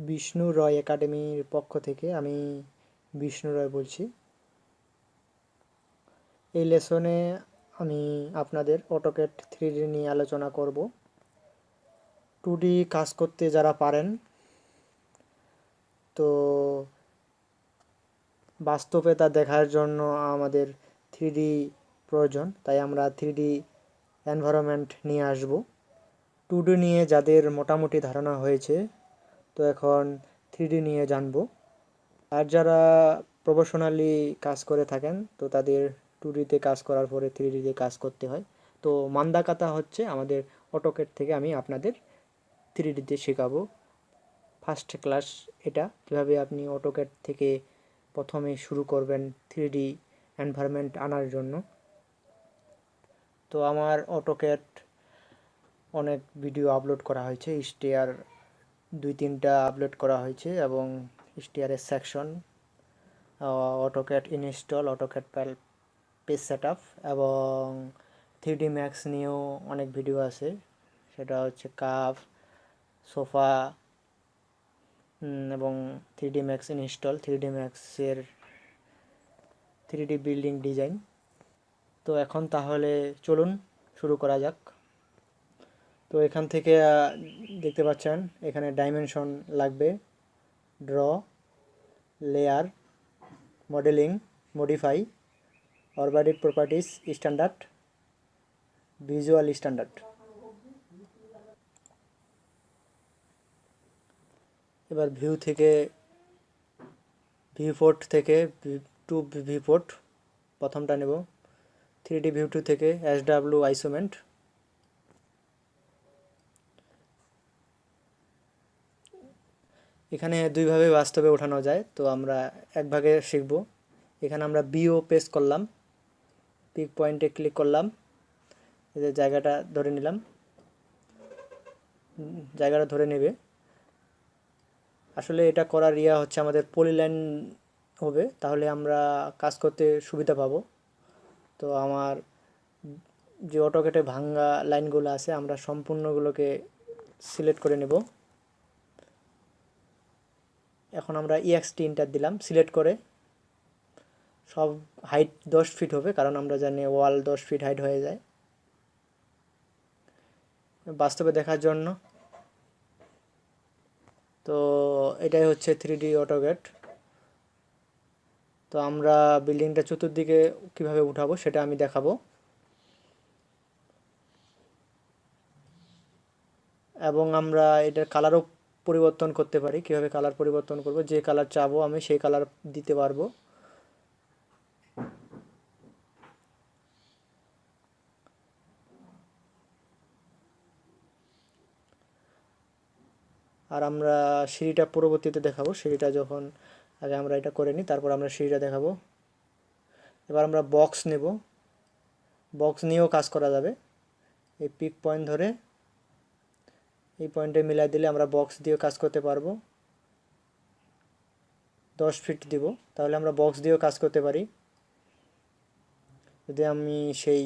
বিষ্ণু রয় একাডেমির পক্ষ থেকে আমি বিষ্ণু রয় বলছি। এই লেসনে আমি আপনাদের অটোক্যাড 3D নিয়ে আলোচনা করব। 2D কাজ করতে যারা পারেন, তো বাস্তবতা দেখার জন্য আমাদের 3D প্রয়োজন, তাই আমরা 3D এনভায়রনমেন্ট নিয়ে আসব। 2D নিয়ে যাদের মোটামুটি ধারণা হয়েছে, তো এখন 3D নিয়ে জানব। আর যারা প্রফেশনালি কাজ করে থাকেন, তো তাদের 2Dতে কাজ করার পরে 3Dতে কাজ করতে হয়। তো মান্দা কথা হচ্ছে আমাদের অটোক্যাড থেকে আমি আপনাদের 3Dতে শেখাবো। ফার্স্ট ক্লাস এটা, কীভাবে আপনি অটোক্যাড থেকে প্রথমে শুরু করবেন 3D এনভায়রনমেন্ট আনার জন্য। তো আমার অটোক্যাড অনেক ভিডিও আপলোড করা হয়েছে, স্টেয়ার 2-3টা আপলোড করা হয়েছে, এবং স্টেয়ারের section, AutoCAD install, AutoCAD page set up, এবং 3D ম্যাক্স নিয়েও অনেক ভিডিও আছে। সেটা হচ্ছে কাপ, সোফা, এবং 3D ম্যাক্স ইনস্টল, 3D ম্যাক্সের 3D বিল্ডিং ডিজাইন। তো এখন তাহলে চলুন শুরু করা যাক। তো এখান থেকে দেখতে পাচ্ছেন এখানে ডাইমেনশন লাগবে, draw, layer, modelling, modify, orbit properties, standard, visual standard. এবার ভিউ থেকে, ভিউপোর্ট থেকে টু ভিউপোর্ট প্রথমটা নেব। 3D ভিউ 2 থেকে SW আইসোমেন্ট। এখানে দুইভাবে বাস্তবে ওঠানো যায়, তো আমরা একভাবে শিখব। এখানে আমরা বিও পেস্ট করলাম, পিক পয়েন্টে ক্লিক করলাম, এই যে জায়গাটা ধরে নিলাম, জায়গাটা ধরে নেবে। আসলে এটা করার হচ্ছে আমাদের পলিলাইন হবে, তাহলে আমরা কাজ করতে সুবিধা পাবো। তো আমার যে অটোক্যাডে ভাঙ্গা লাইনগুলো আছে, আমরা সম্পূর্ণগুলোকে সিলেক্ট করে নেব। এখন আমরা EXT এন্টার দিলাম, সিলেক্ট করে সব হাইট 10 ফিট হবে, কারণ আমরা জানি ওয়াল 10 ফিট হাইট হয়ে যায়। বাস্তবে দেখার জন্য, তো এটাই হচ্ছে 3D AutoCAD। তো আমরা বিল্ডিংটা চতুর্দিকে কিভাবে উঠাবো সেটা আমি দেখাবো, এবং আমরা এটার কালারও পরিবর্তন করতে পারি। কিভাবে কালার পরিবর্তন করব, যে কালার চাবো আমি সেই কালার দিতে পারবো। আর আমরা সিঁড়িটা পরবর্তীতে দেখাবো। সিঁড়িটা যখন, আগে আমরা এটা করে নিই, তারপর আমরা সিঁড়িটা দেখাবো। এবার আমরা বক্স নেব, বক্স নিয়েও কাজ করা যাবে। এই পিক পয়েন্ট ধরে এই পয়েন্টে মিলাই দিলে আমরা বক্স দিয়েও কাজ করতে পারবো। 10 ফিট দিব, তাহলে আমরা বক্স দিয়েও কাজ করতে পারি। যদি আমি সেই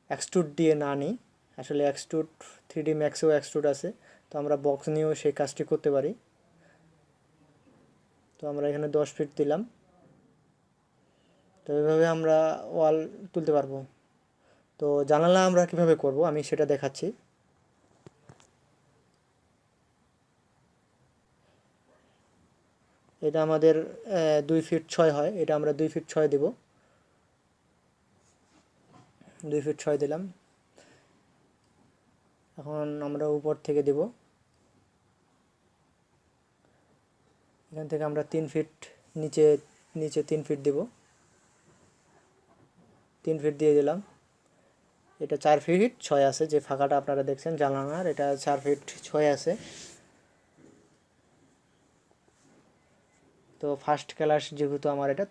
এক্সট্রুড দিয়ে না নিই, আসলে এক্সট্রুড 3D ম্যাক্সেও এক্সট্রুড আছে, তো আমরা বক্স নিয়েও সেই কাজটি করতে পারি। তো আমরা এখানে 10 ফিট দিলাম। তো এইভাবে আমরা ওয়াল তুলতে পারবো। তো জানালা আমরা কিভাবে করব আমি সেটা দেখাচ্ছি। এটা আমাদের 2 ফিট 6 হয়, এটা আমরা 2 ফিট 6 দেব। 2 ফিট 6 দিলাম। এখন আমরা উপর থেকে দেব, এখান থেকে আমরা 3 ফিট নিচে নিচে 3 ফিট দেব। 3 ফিট দিয়ে দিলাম। এটা 4 ফিট 6 আছে, যে ফাঁকাটা আপনারা দেখছেন জানালার, এটা 4 ফিট 6 আছে। তো ফার্স্ট ক্লাস যেহেতু আমার এটা,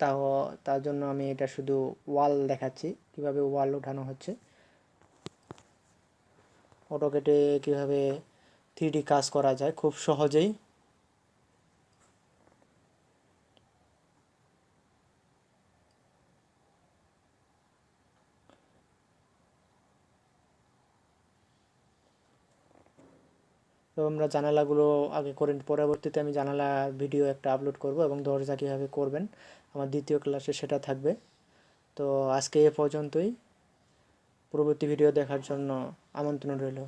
তার জন্য আমি এটা শুধু ওয়াল দেখাচ্ছি, কিভাবে ওয়াল ওঠানো হচ্ছে। অটোক্যাডে কিভাবে 3D কাজ করা যায় খুব সহজেই। তো আমরা জানালাগুলো আগে করে পরবর্তীতে আমি জানালা ভিডিও একটা আপলোড করব এবং দরজা কীভাবে করবেন আমার দ্বিতীয় ক্লাসে সেটা থাকবে। তো আজকে এ পর্যন্তই। পরবর্তী ভিডিও দেখার জন্য আমন্ত্রণ রইল।